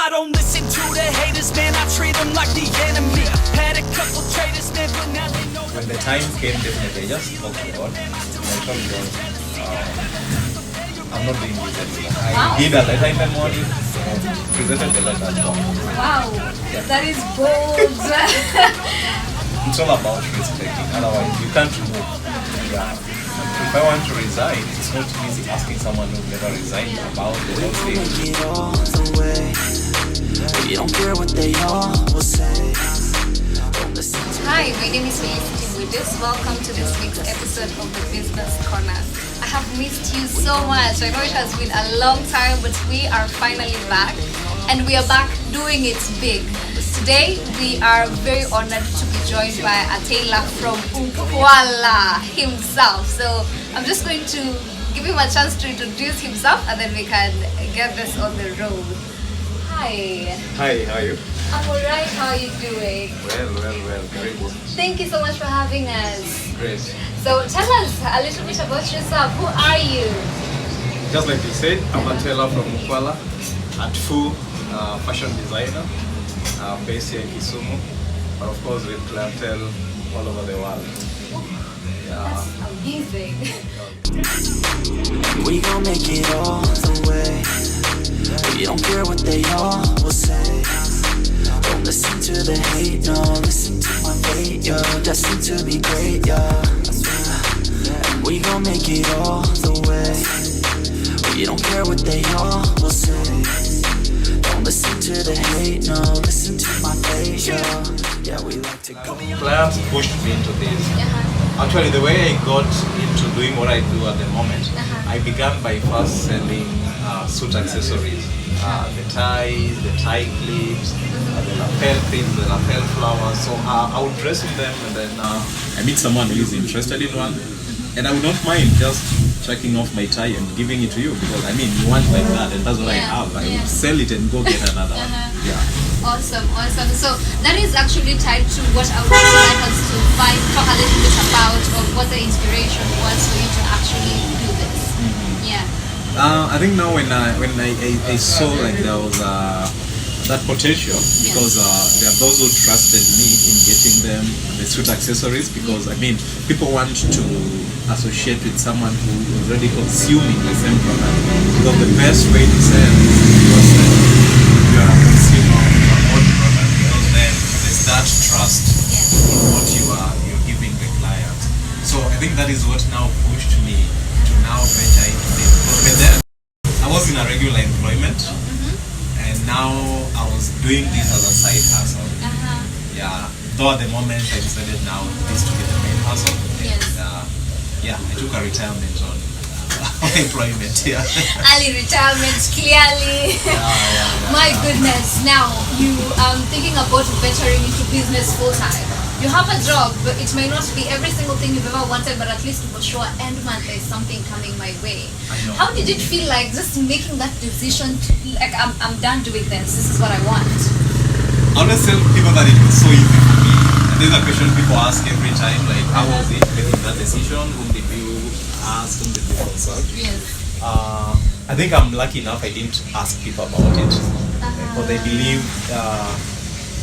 I don't listen to the haters, man, I treat them like the enemy. Had a couple traitors, man, but now they know. When the time came, definitely I just spoke to God. And I told God, I'm not doing this anymore. I did a letter in the morning, presented the letter as well. Wow, that is bold. It's all about risk taking, otherwise you can't move. Yeah. If I want to resign, it's not easy asking someone who never resigned about the whole thing. You don't care what they all will say. Hi, my name is Migosi. Welcome to this week's episode of the Business Corner. I have missed you so much. I know it has been a long time, but we are finally back, and we are back doing it big. Today, we are very honored to be joined by a tailor from Ukwala himself. So I'm just going to give him a chance to introduce himself, and then we can get this on the road. Hi. Hi, how are you? I'm alright. How are you doing? Well, great. Thank you so much for having us. Great. So tell us a little bit about yourself. Who are you? Just like you said, I'm a tailor from Ukwala, ATFU, fashion designer, based here in Kisumu, but of course with clientele all over the world. That's amazing. We gon' make it all the way. We don't care what they all will say. Don't listen to the hate, no. Listen to my fate, yo. Destined to be great, yo. And we gon' make it all the way. We don't care what they all will say. Don't listen to the hate, no. Listen to my fate, yo. Yeah, we like to go. Clients pushed me into this. Actually, the way I got into doing what I do at the moment, I began by first selling suit accessories. The ties, the tie clips, the lapel pins, the lapel flowers. So I would dress in them, and then I meet someone who is interested in one, and I would not mind just checking off my tie and giving it to you, because I mean you want like that, and that's what I have. I would sell it and go get another one. Yeah. Awesome. So that is actually tied to what I would like us to talk a little bit about, of what the inspiration was for you to actually do this. Yeah. I think now when I saw like there was that potential, because there are those who trusted me in getting them the suit accessories, because I mean people want to associate with someone who is already consuming the same product, because the best way to sell is because you are a consumer of your own product, because then there's that trust in what you're giving the client. So I think that is what now pushed me to now venture into this. But then I was in a regular employment, and now I was doing this as a side hustle. Yeah, though at the moment I decided now this to be the main hustle. And I took a retirement on employment. Early retirement, clearly. My goodness. Now you thinking about venturing into business full time. You have a job, but it may not be every single thing you've ever wanted, but at least for sure end month there's something coming my way. How did it feel like just making that decision to, like, I'm done doing this, this is what I want? I always tell people that it was so easy for me. And this is a question people ask every time, like how was it making that decision? Whom did you ask? Whom did you consult? Yes. I think I'm lucky enough I didn't ask people about it, because I believe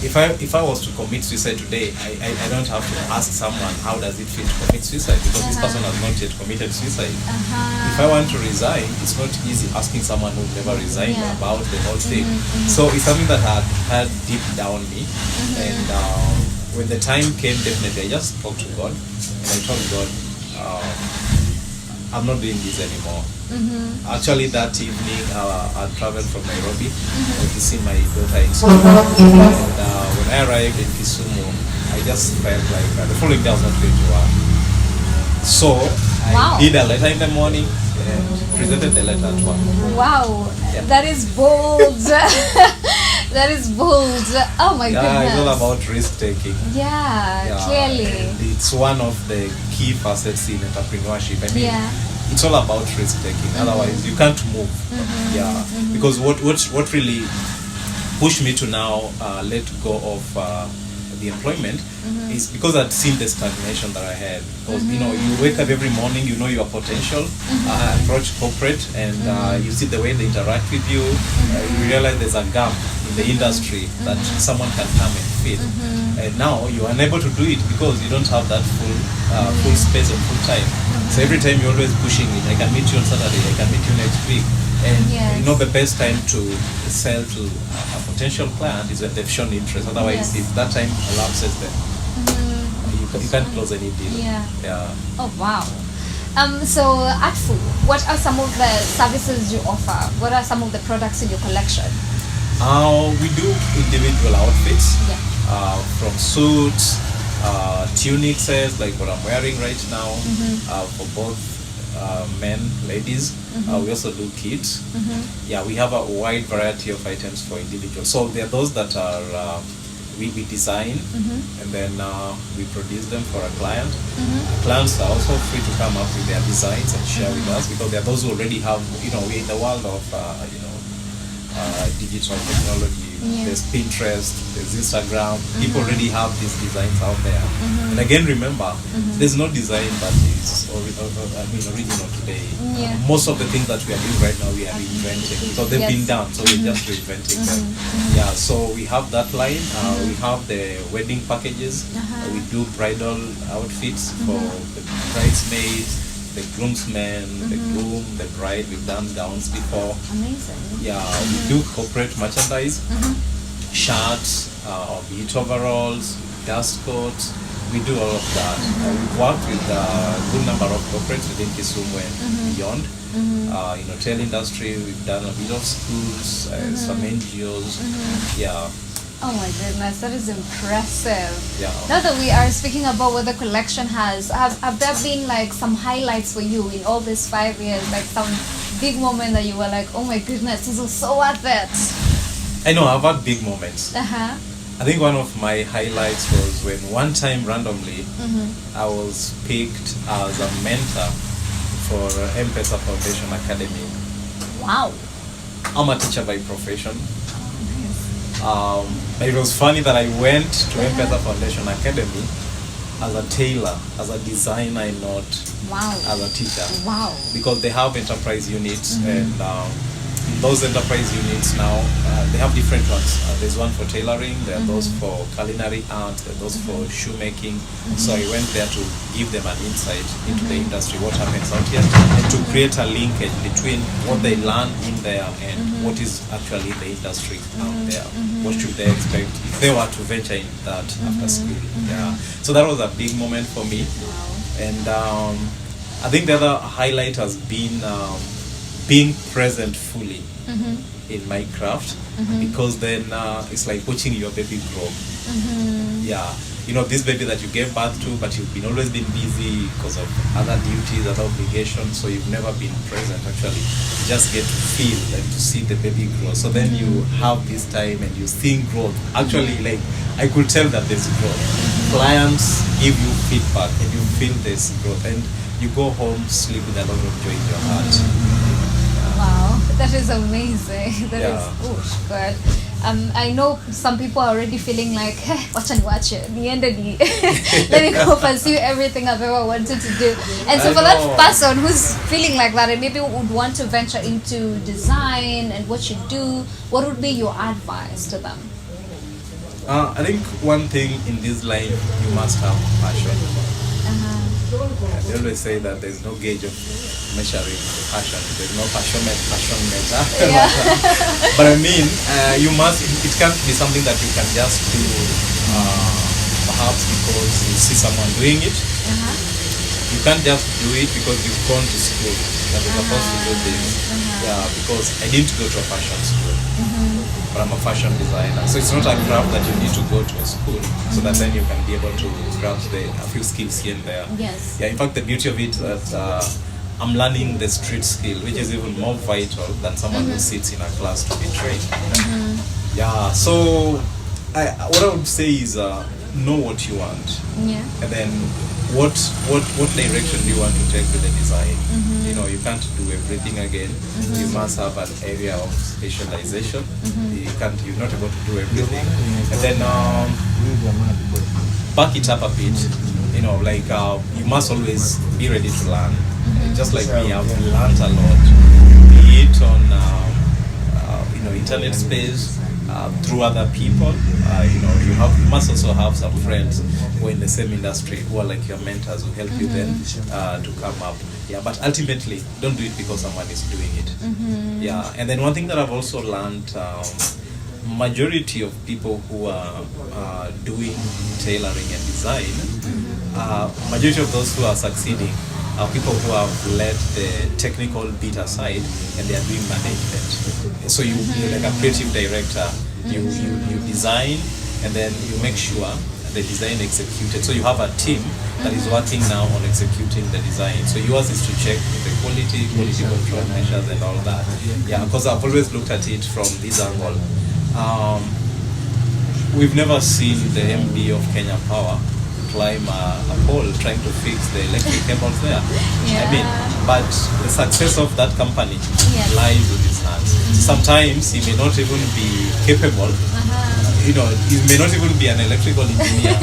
if I was to commit suicide today, I don't have to ask someone how does it feel to commit suicide, because this person has not yet committed suicide. If I want to resign, it's not easy asking someone who never resigned about the whole thing. So it's something that had deep down me, and when the time came, definitely I just spoke to God, and I told God, I'm not doing this anymore. Actually, that evening I traveled from Nairobi to see my daughter in school, and when I arrived in Kisumu, I just felt like the following day I was not going to work. So I did a letter in the morning and presented the letter at work. Wow, that is bold. That is bold. Oh my goodness. It's all about risk taking. Yeah, clearly. And it's one of the key facets in entrepreneurship. I mean, it's all about risk taking. Otherwise, you can't move. Because what really pushed me to now let go of the employment is because I'd seen the stagnation that I had. Because you know, you wake up every morning, you know your potential, approach corporate, and you see the way they interact with you. You realize there's a gap in the industry that someone can come and fill. And now you're unable to do it because you don't have that full space and full time. So every time you're always pushing it. I can meet you on Saturday. I can meet you next week. And you know the best time to sell to a potential client is when they've shown interest. Otherwise, if that time elapses, then you can't close any deal. Yeah. Oh wow. So ATFU, what are some of the services you offer? What are some of the products in your collection? We do individual outfits. Yeah. From suits, tunics, like what I'm wearing right now, for both men, ladies. We also do kids. Yeah, we have a wide variety of items for individuals. So there are those that are we design and then we produce them for a client. Clients are also free to come up with their designs and share with us, because there are those who already have, you know, we're in the world of digital technology. There's Pinterest, there's Instagram. People already have these designs out there. And again, remember, there's no design that is original today. Most of the things that we are doing right now, we are reinventing. So they've been done, so we're just reinventing them. Yeah, so we have that line. We have the wedding packages. We do bridal outfits for the bridesmaids, the groomsmen, the groom, the bride. We've done gowns before. Amazing. Yeah, we do corporate merchandise, shirts, be it overalls, dust coats. We do all of that. We've worked with a good number of corporates within Kisumu and beyond. In hotel industry, we've done a bit of schools, some NGOs. Yeah. Oh my goodness, that is impressive. Yeah. Now that we are speaking about what the collection has, have there been like some highlights for you in all these 5 years? Like some big moment that you were like, oh my goodness, this was so worth it? I know, I've had big moments. Uh-huh. I think one of my highlights was when one time randomly I was picked as a mentor for M-Pesa Foundation Academy. Wow. I'm a teacher by profession. It was funny that I went to M-Pesa Foundation Academy as a tailor, as a designer, and not as a teacher. Wow. Because they have enterprise units, and those enterprise units now, they have different ones. There's one for tailoring, there are those for culinary art, there are those for shoemaking. So I went there to give them an insight into the industry, what happens out here, and to create a linkage between what they learn in there and what is actually the industry out there. What should they expect if they were to venture in that after school? Yeah. So that was a big moment for me. And I think the other highlight has been being present fully in my craft, because then it's like watching your baby grow. Yeah, you know, this baby that you gave birth to, but you've always been busy because of other duties, other obligations, so you've never been present. Actually, you just get to feel, like, to see the baby grow. So then you have this time and you see growth. Actually, like, I could tell that there's growth. Clients give you feedback and you feel this growth, and you go home, sleep with a lot of joy in your heart. Wow, that is amazing. That Yeah. is good. I know some people are already feeling like, hey, watch it. Let me go pursue everything I've ever wanted to do. And so for that person who's feeling like that and maybe would want to venture into design and what you do, what would be your advice to them? I think one thing in this line, you must have passion. They always say that there's no gauge of measuring passion. There's no passion measure. Yeah. But I mean, you must. It can't be something that you can just do, perhaps because you see someone doing it. You can't just do it because you've gone to school that you're supposed to do this. Yeah, because I didn't go to a fashion school, but I'm a fashion designer. So it's not a craft that you need to go to a school, so that then you can be able to grasp a few skills here and there. Yes. Yeah, in fact, the beauty of it is that I'm learning the street skill, which is even more vital than someone who sits in a class to be trained. Yeah, so what I would say is know what you want, Yeah. and then what direction do you want to take with the design. You know, you can't do everything again. You must have an area of specialization. You're not able to do everything, and then back it up a bit. You know, like you must always be ready to learn. Just like me, I've learned a lot, be it on internet space, through other people. You must also have some friends who are in the same industry who are like your mentors who help you then to come up. Yeah, but ultimately, don't do it because someone is doing it. Yeah, and then one thing that I've also learned, majority of people who are doing tailoring and design, majority of those who are succeeding are people who have let the technical bit aside and they are doing management. So you're like a creative director, you design and then you make sure the design executed. So you have a team that is working now on executing the design. So yours is to check the quality control measures and all that. Yeah, because I've always looked at it from this angle. We've never seen the MD of Kenya Power climb a pole trying to fix the electric cables there. I mean, but the success of that company lies with his hands. Sometimes he may not even be capable. He may not even be an electrical engineer.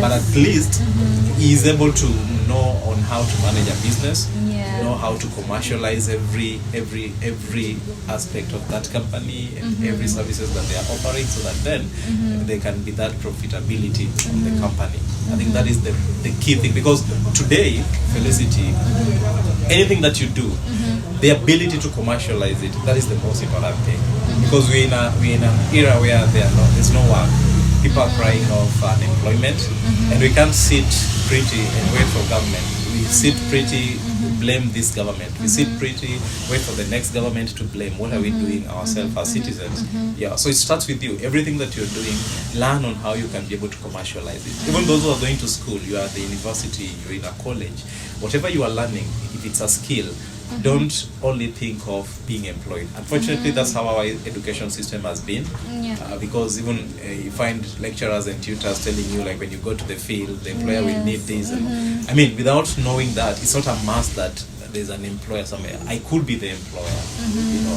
But at least he is able to know on how to manage a business, know how to commercialize every aspect of that company and every services that they are offering, so that then there can be that profitability in the company. I think that is the key thing, because today, Felicity, anything that you do, the ability to commercialize it, that is the most important thing. Because we're in an era where there's no work. People are crying of unemployment, and we can't sit pretty and wait for government. We sit pretty, blame this government. We sit pretty, wait for the next government to blame. What are we doing ourselves as citizens? Yeah, so it starts with you. Everything that you're doing, learn on how you can be able to commercialize it. Even those who are going to school, you are at the university, you're in a college, whatever you are learning, if it's a skill, don't only think of being employed. Unfortunately, that's how our education system has been. Because even you find lecturers and tutors telling you, like, when you go to the field, the employer will need this. And, I mean, without knowing that, it's not a must that there's an employer somewhere. I could be the employer.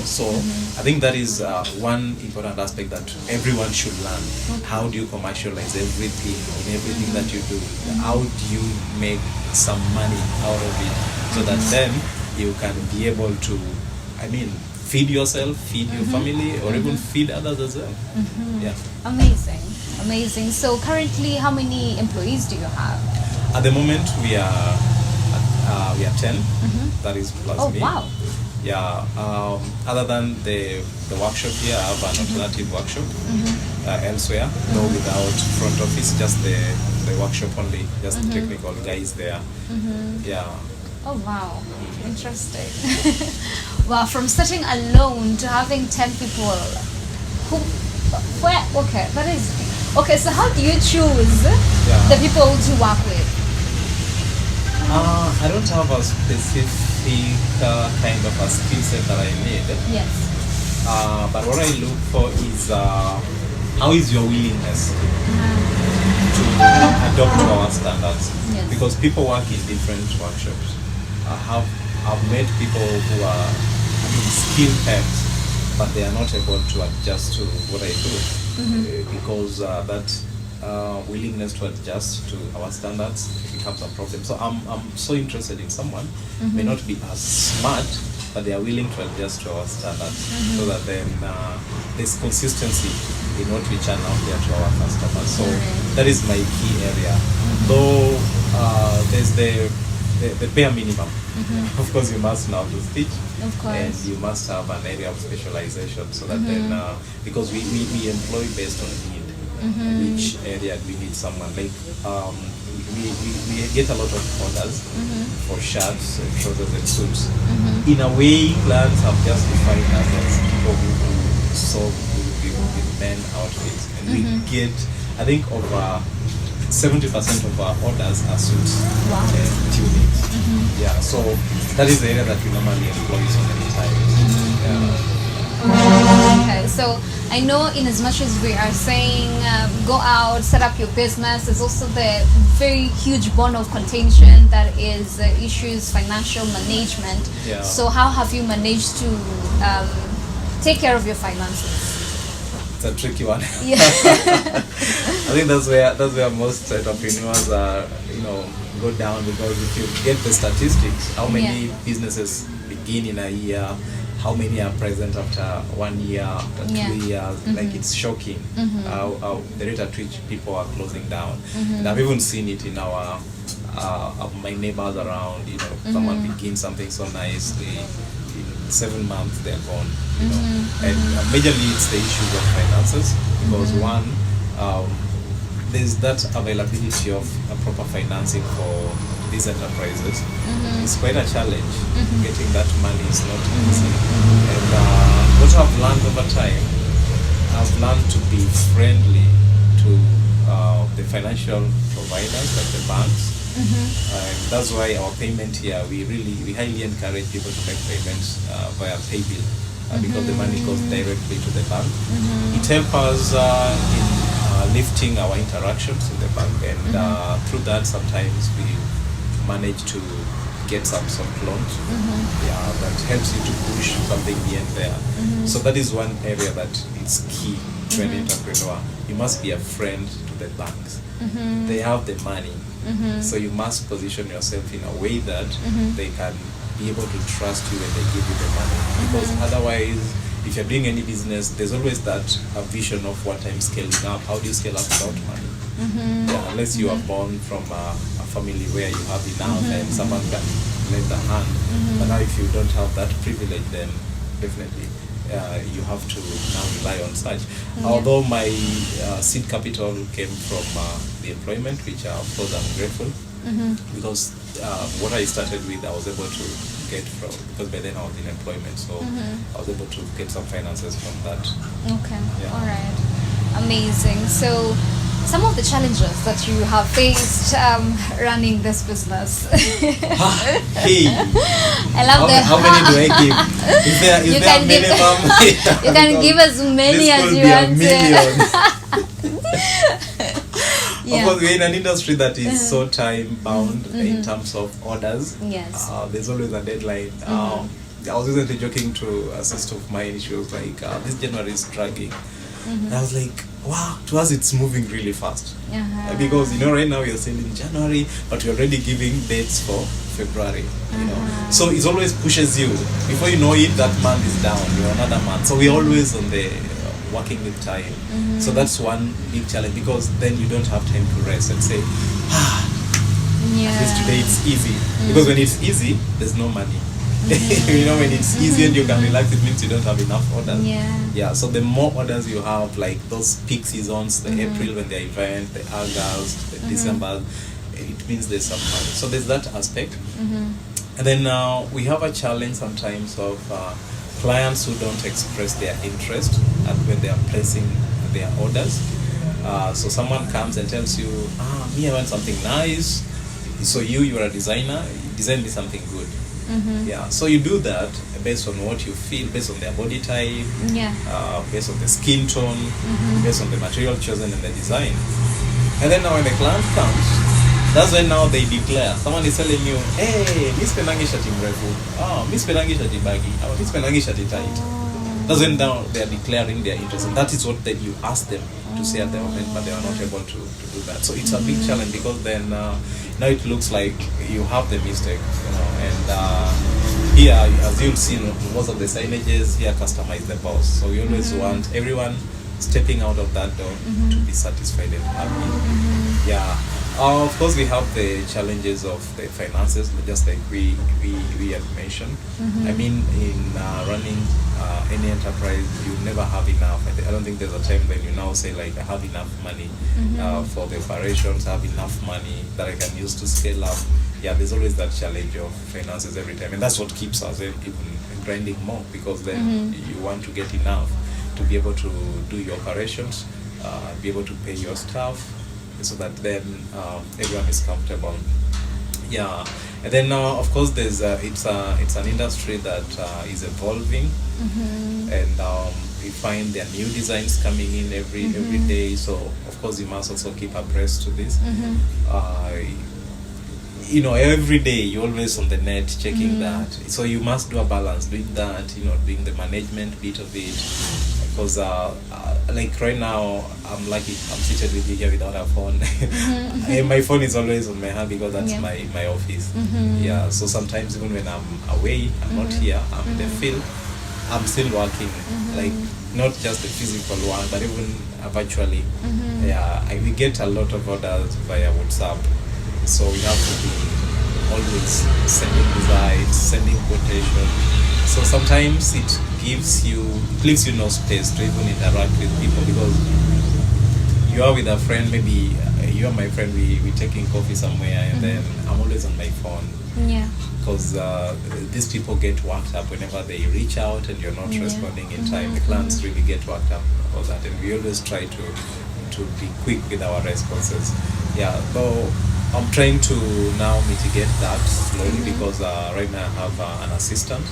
So I think that is one important aspect that everyone should learn. How do you commercialize everything in everything that you do? How do you make some money out of it, so that then you can be able to, feed yourself, feed your family, or even feed others as well. Yeah. Amazing. So currently, how many employees do you have? At the moment, we are 10. That is plus me. Wow. Yeah. Other than the workshop here, I have an alternative workshop elsewhere, though without front office, just the workshop only, just the technical guys there. Yeah. Oh wow, interesting. Wow, from starting alone to having 10 people. So how do you choose the people to work with? I don't have a specific kind of a skill set that I need. Yes. But what I look for is how is your willingness to adopt to our standards? Yes. Because people work in different workshops. I've met people who are skill-packed, but they are not able to adjust to what I do because that willingness to adjust to our standards becomes a problem. So I'm so interested in someone may not be as smart, but they are willing to adjust to our standards, so that then there's consistency in what we channel out there to our customers. So that is my key area. Though there's the bare minimum. Of course, you must know how to stitch, and you must have an area of specialization, so that then, because we employ based on need, which area do we need someone, like we get a lot of orders for shirts, trousers and suits. In a way, clients have just defined us as people who sew with men outfits, and we get, I think, over 70% of our orders are suits and tunics. Yeah, so that is the area that we normally employ so many times. Okay, so So I know, in as much as we are saying go out, set up your business, there's also the very huge bone of contention that is issues financial management. Yeah. So how have you managed to take care of your finances? It's a tricky one. Yeah. I think that's where most entrepreneurs are, go down, because if you get the statistics, how many businesses begin in a year, how many are present after 1 year, after 2 years, like it's shocking how the rate at which people are closing down. And I've even seen it in our my neighbors around, someone begins something so nicely, in 7 months they're gone, and majorly it's the issues of finances, because one, there's that availability of proper financing for these enterprises. It's quite a challenge. Getting that money is not easy. And what I've learned over time, I've learned to be friendly to the financial providers, like the banks. And that's why our payment here, we highly encourage people to make payments via PayBill, because the money goes directly to the bank. It helps us in lifting our interactions in the bank, and through that sometimes we manage to get some loans that helps you to push something here and there. So that is one area that is key to an entrepreneur. You must be a friend to the banks. They have the money, so you must position yourself in a way that they can be able to trust you when they give you the money, because otherwise, if you're doing any business, there's always that vision of what I'm scaling up. How do you scale up without money? Unless you are born from a family where you have enough and someone can lend a hand. But now if you don't have that privilege, then definitely you have to now rely on such. Although my seed capital came from the employment, which of course I'm grateful, because what I started with, I was able to get from, because by then I was in employment, so I was able to get some finances from that. Okay, all right, amazing. So some of the challenges that you have faced running this business. Hey, I love how many do I give? Is there a minimum? You can give as many as you want. Of course, we're in an industry that is so time bound in terms of orders. Yes. There's always a deadline. I was recently joking to a sister of mine. She was like, this January is dragging. And I was like, wow, to us it's moving really fast. Because right now you're saying in January, but you're already giving dates for February. So it always pushes you. Before you know it, that month is down. You're another month. So we're always on the working with time. So that's one big challenge, because then you don't have time to rest and say, at least today it's easy. Because when it's easy, there's no money. When it's easy and you can relax, it means you don't have enough orders. So the more orders you have, like those peak seasons, the April when they're event, the August, the December, it means there's some money. So there's that aspect. And then we have a challenge sometimes of clients who don't express their interest when they are placing their orders. So someone comes and tells you, me, I want something nice. So you're a designer, design me something good. So you do that based on what you feel, based on their body type, based on the skin tone, based on the material chosen in the design. And then now when the client comes, that's when now they declare. Someone is telling you, hey, mi sipendangi shati mrefu, mi sipendangi shati baggy, mi sipendangi shati tight. That's when now they are declaring their interest, and that is what then you ask them to say at the moment, but they are not able to do that. So it's a big challenge, because then now it looks like you have the mistake, and here, as you'll see, most of the signages here customize the boss. So we always want everyone stepping out of that door to be satisfied and happy. Of course, we have the challenges of the finances, just like we had mentioned. I mean, in running any enterprise, you never have enough. I don't think there's a time when you now say, like, I have enough money for the operations, I have enough money that I can use to scale up. There's always that challenge of finances every time, and that's what keeps us even grinding more, because then you want to get enough to be able to do your operations, be able to pay your staff, so that then everyone is comfortable. And then of course there's it's an industry that is evolving, and you find there are new designs coming in every day. So of course you must also keep abreast to this. Every day you're always on the net checking that. So you must do a balance, doing that, doing the management bit of it. Because like right now, I'm lucky I'm seated with you here without a phone. My phone is always on my hand because that's my office. Yeah, so sometimes even when I'm away, I'm not here, I'm in the field, I'm still working. Like not just the physical one, but even virtually. Yeah, we get a lot of orders via WhatsApp. So we have to be always sending designs, sending quotation. So sometimes it leaves you no space to even interact with people, because you are with a friend, maybe you and my friend, we taking coffee somewhere, and then I'm always on my phone. Yeah. Because these people get worked up whenever they reach out and you're not responding in time. The clients really get worked up about that, and we always try to be quick with our responses. Yeah, though I'm trying to now mitigate that slowly because right now I have an assistant.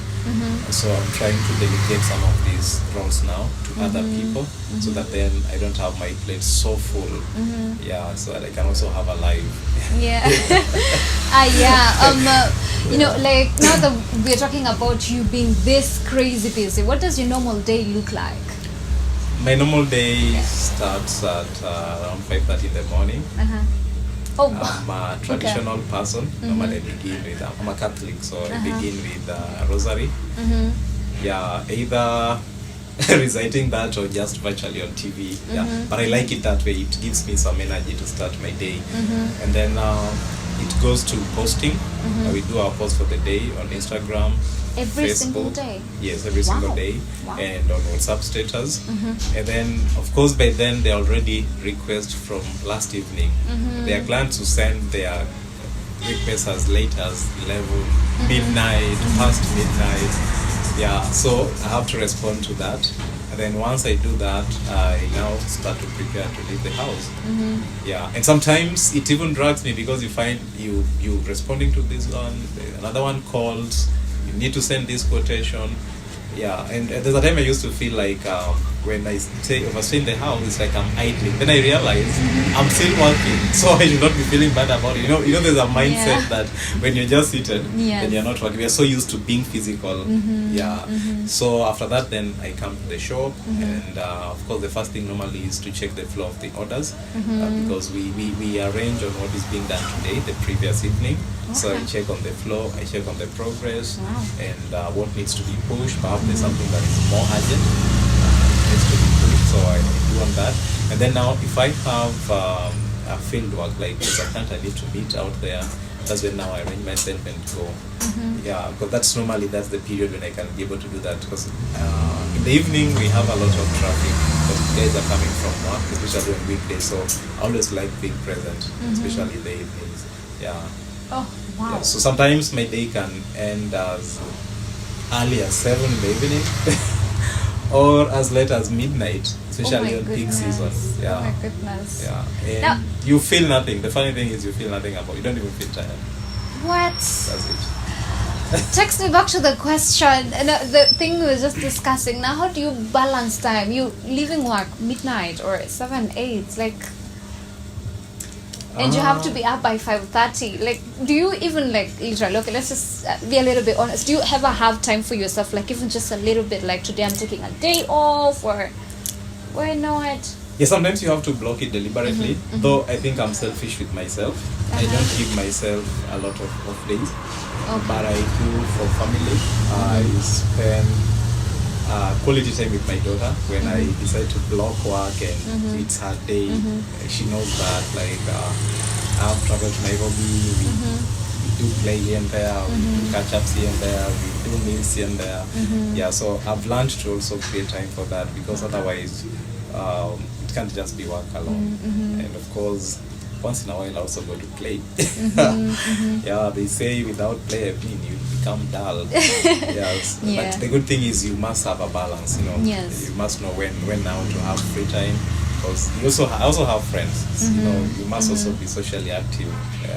So I'm trying to delegate some of these roles now to other people, so that then I don't have my plate so full. Yeah, so that I can also have a life. Yeah. Like now that we're talking about you being this crazy busy, what does your normal day look like? My normal day starts at around 5:30 in the morning. I'm a traditional person. Normally I begin with, I'm a Catholic, so I begin with rosary. Yeah, either reciting that or just virtually on TV. Yeah, but I like it that way. It gives me some energy to start my day. And then it goes to posting. We do our post for the day on Instagram, Every Facebook. single day? Yes, every single day. Wow. And on WhatsApp status. And then, of course, by then they already request from last evening. There are clients who send their requests as late as 11, midnight, past midnight. Yeah, so I have to respond to that. And then once I do that, I now start to prepare to leave the house. Yeah, and sometimes it even drags me, because you find you responding to this one, another one calls, you need to send this quotation. Yeah, and there's a time I used to feel like when I stay in the house, it's like I'm idling. Then I realize I'm still working, so I should not be feeling bad about it. You know, there's a mindset that when you're just seated, then you're not working. We are so used to being physical. Yeah. So after that, then I come to the shop, and of course, the first thing normally is to check the flow of the orders, because we arrange on what is being done today, the previous evening. So I check on the flow, I check on the progress, and what needs to be pushed. Perhaps there's something that is more urgent, needs to be pushed, so I do on that. And then now, if I have a field work, like there's a plant I need to meet out there, that's when now I arrange myself and go. Yeah, because that's the period when I can be able to do that. Because in the evening we have a lot of traffic, because guys are coming from work, especially on weekdays. So I always like being present, especially in the evenings. Yeah. Oh, wow. Yeah, so sometimes my day can end as early as 7 in the evening, or as late as midnight, especially on peak season. Yeah. Oh my goodness. Yeah. And you feel nothing. The funny thing is you feel nothing about it. You don't even feel tired. What? That's it. Takes me back to the question, the thing we were just discussing. Now, how do you balance time? You leaving work midnight or 7, 8, like, and you have to be up by 5:30. Like, do you even, like, literally, okay, let's just be a little bit honest. Do you ever have time for yourself, like even just a little bit, like today I'm taking a day off, or why not? Yeah, sometimes you have to block it deliberately. Though I think I'm selfish with myself. I don't give myself a lot of off days, but I do for family. I spend quality time with my daughter when I decide to block work and it's her day. She knows that, like, I have traveled to Nairobi, we do play here and there, we do catch-ups here and there, we do meals here and there. Yeah, so I've learned to also create time for that, because otherwise it can't just be work alone. And of course, once in a while I also go to play. Yeah, they say without play, I mean, you become dull. Yes. But the good thing is you must have a balance, you know. Yes. You must know when now to have free time, because I also have friends. You know, you must also be socially active.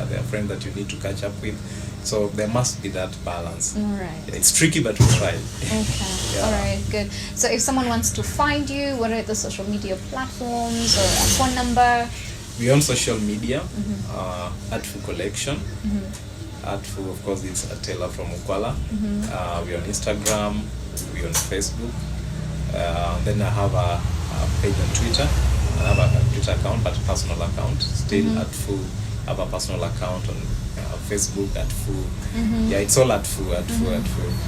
There are friends that you need to catch up with. So there must be that balance. All right. It's tricky, but we try. Okay. All right. Good. So if someone wants to find you, what are the social media platforms or a phone number? We on social media, ATFU Collection. ATFU, of course, it's a tailor from Ukwala. We're on Instagram, we're on Facebook. Then I have a page on Twitter. I have a Twitter account, but a personal account. Still ATFU. I have a personal account on Facebook, ATFU. Yeah, it's all ATFU.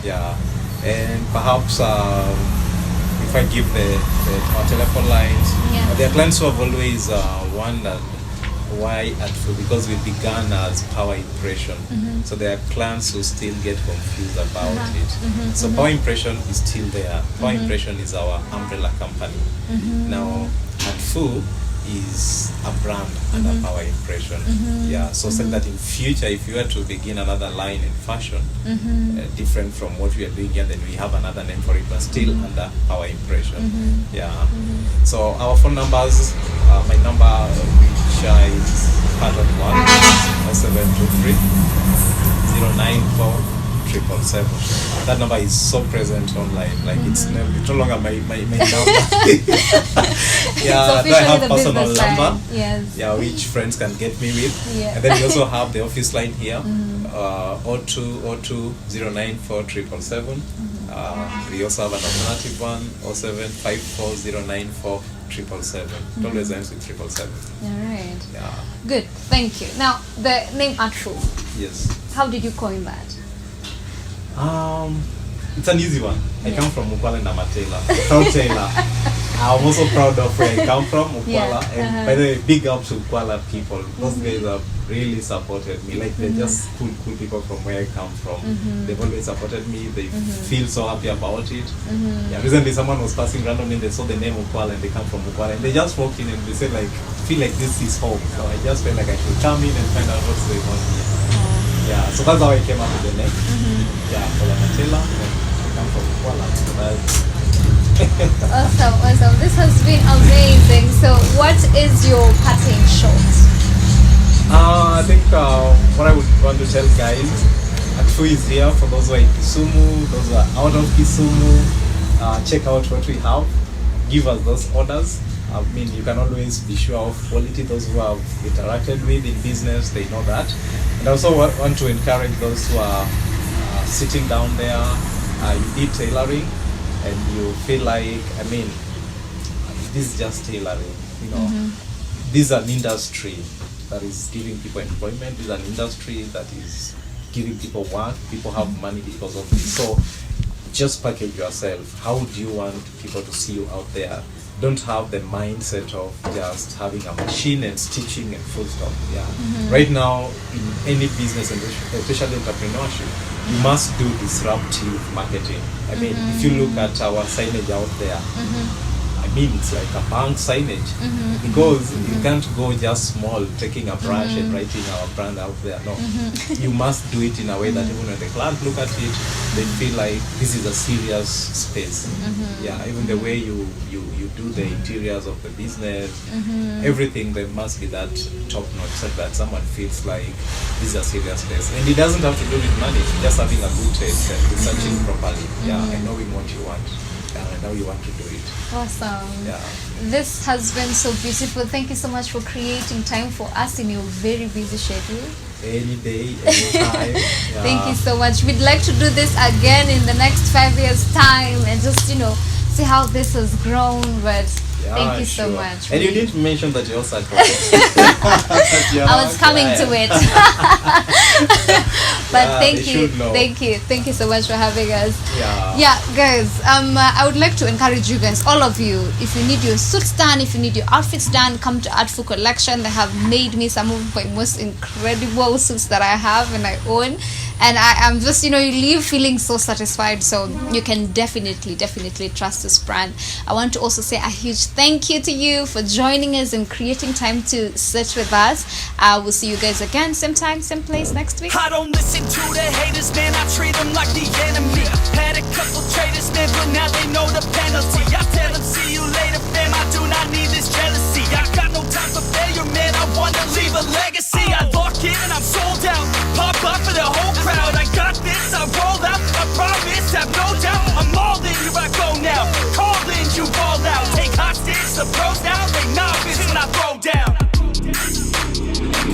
Yeah, and perhaps if I give our telephone lines, there are clients who have always wondered why ATFU, because we began as Power Impression. So there are clients who still get confused about it. So Power Impression is still there. Power Impression is our umbrella company. Now ATFU is a brand under Power Impression. Yeah, so saying that in future, if you were to begin another line in fashion, different from what we are doing here, then we have another name for it, but still under Power Impression. Yeah. So our phone numbers, my number, which is part of 0723 094 777. That number is so present online, like it's no longer my number. Yeah, I have personal number. Yes. Yeah, which friends can get me with. And then we also have the office line here, 0202 094 777. We also have an alternative one, 0754 094 777. It always ends with 777. All right. Yeah. Good. Thank you. Now, the name ATFU. Yes. How did you coin that? It's an easy one. I come from Ukwala and I'm a tailor. Proud tailor. I'm also proud of where I come from, Ukwala. And by the way, big up to Ukwala people. Those guys have really supported me. Like, they're just cool people from where I come from. They've always supported me. They feel so happy about it. Yeah, recently someone was passing randomly and they saw the name Ukwala and they come from Ukwala. And they just walk in and they said, like, feel like this is home. So I just felt like I should come in and find out what's going on here. Yeah, so that's how I came up with the name. Yeah, I'm Taylor, and I come from Kuala. Awesome. This has been amazing. So what is your parting shot? I think what I would want to tell guys, ATFU is here for those who are in Kisumu, those who are out of Kisumu. Check out what we have. Give us those orders. I mean, you can always be sure of quality. Those who have interacted with in business, they know that. And I also want to encourage those who are sitting down there, you did tailoring, and you feel like, I mean, this is just tailoring, you know. This is an industry that is giving people employment. This is an industry that is giving people work. People have money because of this. So just package yourself. How do you want people to see you out there? Don't have the mindset of just having a machine and stitching and full stop. Yeah. Right now, in any business, and especially entrepreneurship, you must do disruptive marketing. I mean, if you look at our signage out there, I mean, it's like a bank signage, because you can't go just small, taking a brush and writing our brand out there. No, you must do it in a way that even when the client look at it, they feel like this is a serious space. Yeah, even the way you do the interiors of the business, everything, there must be that top notch, so that someone feels like this is a serious space. And it doesn't have to do with money, it's just having a good taste and researching properly, and knowing what you want and how you want to do it. Awesome. Yeah. This has been so beautiful. Thank you so much for creating time for us in your very busy schedule. Any day, any time. Yeah. Thank you so much. We'd like to do this again in the next 5 years' time and just, see how this has grown. But thank you so much. And you didn't mention that you're also I was coming to it. But thank you so much for having us. Yeah, guys, I would like to encourage you guys, all of you, if you need your suits done, if you need your outfits done, come to ATFU Collection. They have made me some of my most incredible suits that I have and I own. And I'm just, you leave feeling so satisfied. So you can definitely trust this brand. I want to also say a huge thank you to you for joining us and creating time to sit with us. We'll see you guys again, same time, same place next week. I don't listen to the haters, man, I treat them like the enemy. Had a couple traitors, man, but now they know the penalty. I tell them, see you later, fam, I do not need this jealousy. some pros now, they novice when I throw down.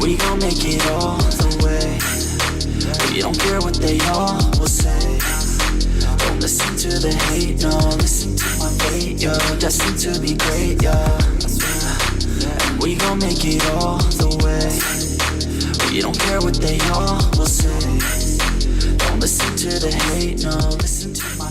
We gon' make it all the way. We don't care what they all will say. Don't listen to the hate, no. Listen to my fate, yo. Destined to be great, yo. And we gon' make it all the way. We don't care what they all will say. Don't listen to the hate, no. Listen to my